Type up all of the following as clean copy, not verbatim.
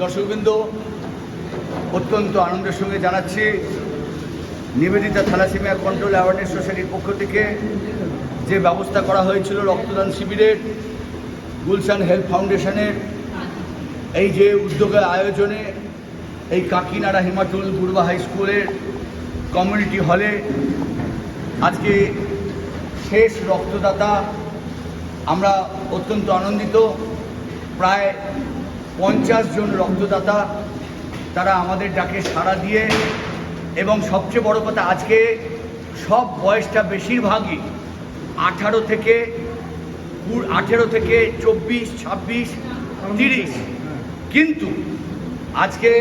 দর্শকবৃন্দ, অত্যন্ত আনন্দের সঙ্গে জানাচ্ছি নিবেদিতা থ্যালাসেমিয়া কন্ট্রোল অ্যাওয়ারনেস সোসাইটির পক্ষ থেকে যে ব্যবস্থা করা হয়েছিল রক্তদান শিবিরের, গুলশান হেলথ ফাউন্ডেশনের এই যে উদ্যোগের আয়োজনে এই কাকিনাড়া হিমাচল পূর্ব হাই স্কুলের কমিউনিটি হলে আজকে শেষ রক্তদাতা। আমরা অত্যন্ত আনন্দিত। প্রায় 50 জন রক্তদাতা তারা আমাদের ডাকে সাড়া দিয়ে, এবং সবচেয়ে বড় কথা আজকে সব বয়সটা বেশিরভাগই 18 থেকে 24, 26, 30, কিন্তু আজকে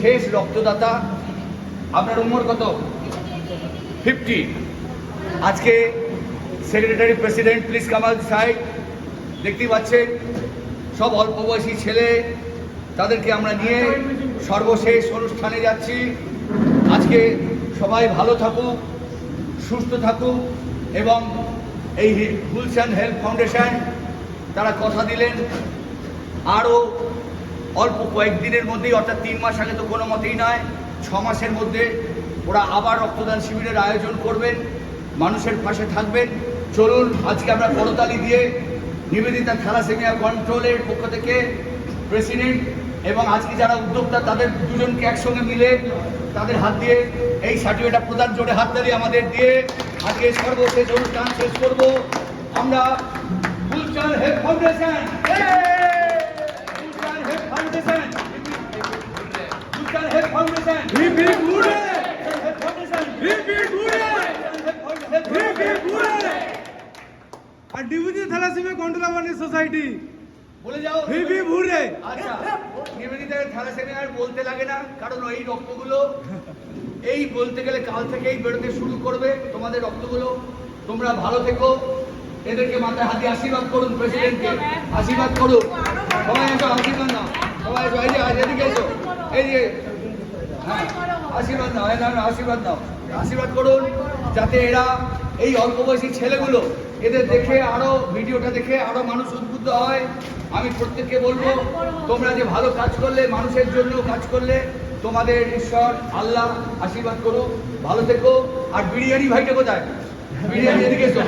শেষ রক্তদাতা। আপনার উমর কত? 50। আজকে সেক্রেটারি প্রেসিডেন্ট প্লিজ কামাল সাহেব দেখতেই পাচ্ছেন, সব অল্প বয়সী ছেলে, তাদেরকে আমরা নিয়ে সর্বশেষ অনুষ্ঠানে যাচ্ছি। আজকে সবাই ভালো থাকুক, সুস্থ থাকুক, এবং এই গুলশান হেলথ ফাউন্ডেশন তারা কথা দিলেন আরও অল্প কয়েকদিনের মধ্যেই, অর্থাৎ 3 মাস আগে তো কোনো মতেই নয়, 6 মাসের মধ্যে ওরা আবার রক্তদান শিবিরের আয়োজন করবেন, মানুষের পাশে থাকবেন। চলুন আজকে আমরা করতালি দিয়ে নিবেদিতা থ্যালাসেমিয়া কন্ট্রোলের পক্ষ থেকে প্রেসিডেন্ট এবং আজকে যারা উদ্যোক্তা তাদের দুজনকে একসঙ্গে মিলে তাদের হাত দিয়ে এই সার্টিফিকেটটা প্রদান, জোরে হাততালি আমাদের দিয়ে আজকে সর্বশেষ অনুষ্ঠান শেষ করব। আমরা Gulshan health foundation, Gulshan health foundation, Gulshan health foundation, VP ঘুরে, হেলথ ফাউন্ডেশন, ভিপি ঘুরে, ভিপি ঘুরে, আর Nivedita thalassemia control awareness society বলে যাও ভিপি ঘুরে। আচ্ছা, নিবেদিতা থ্যালাসেমিয়া আর বলতে লাগে না, কারণ এই রক্তগুলো এই বলতে গেলে কাল থেকেই বেরোতে শুরু করবে। তোমাদের রক্তগুলো, তোমরা ভালো থেকো, এদেরকে মাথায় হাতে আশীর্বাদ করুন, প্রেসিডেন্টকে আশীর্বাদ করুন। সবাই এসো, আশীর্বাদ নাও, সবাই এসো, এই যে এদিকে এসো, এই যে হ্যাঁ আশীর্বাদ নাও, আশীর্বাদ নাও, আশীর্বাদ করুন যাতে এরা এই অল্প বয়সী ছেলেগুলো এদের দেখে আরো, ভিডিওটা দেখে আরো মানুষ উদ্বুদ্ধ হয়। আমি প্রত্যেককে বলবো, তোমরা যে ভালো কাজ করলে, মানুষের জন্য কাজ করলে, তোমাদের ঈশ্বর আল্লাহ আশীর্বাদ করো, ভালো থেকো। আর বিরিয়ানি ভাইটা কোথায়? বিরিয়ানি এদিকে এসো,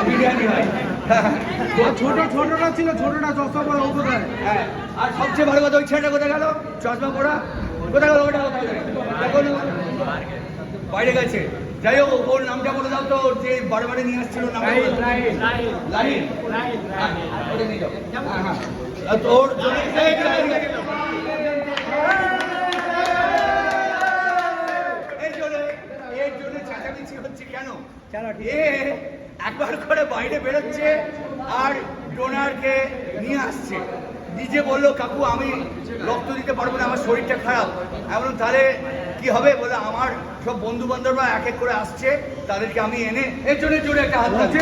বিরিয়ানি ভাই। ছোটটা ছিল, ছোটটা চশমা পরা, ও কোথায়? হ্যাঁ, আর সবচেয়ে ভালো কথা ওই ছেলেটা কোথায় গেল? চশমা পরা কোথায় গেল? ওটা কোথায় গেল? দেখো না, বাইরে গেছে। যাই হোক, ওর নামটা বলে দাও তো, যে বারে নিয়ে আসছিল নাম। লাহিন। তোর এর জন্য চেঁচামেচি হচ্ছে কেন? এ একবার করে বাইরে বেরোচ্ছে আর ডোনারকে নিয়ে আসছে। নিজে বললো, কাকু আমি রক্ত দিতে পারবো না, আমার শরীরটা খারাপ। এমন তাহলে কি হবে? বলে আমার সব বন্ধু বান্ধবরা এক এক করে আসছে, তাদেরকে আমি এনে, এর জন্য জোরে একটা হাত।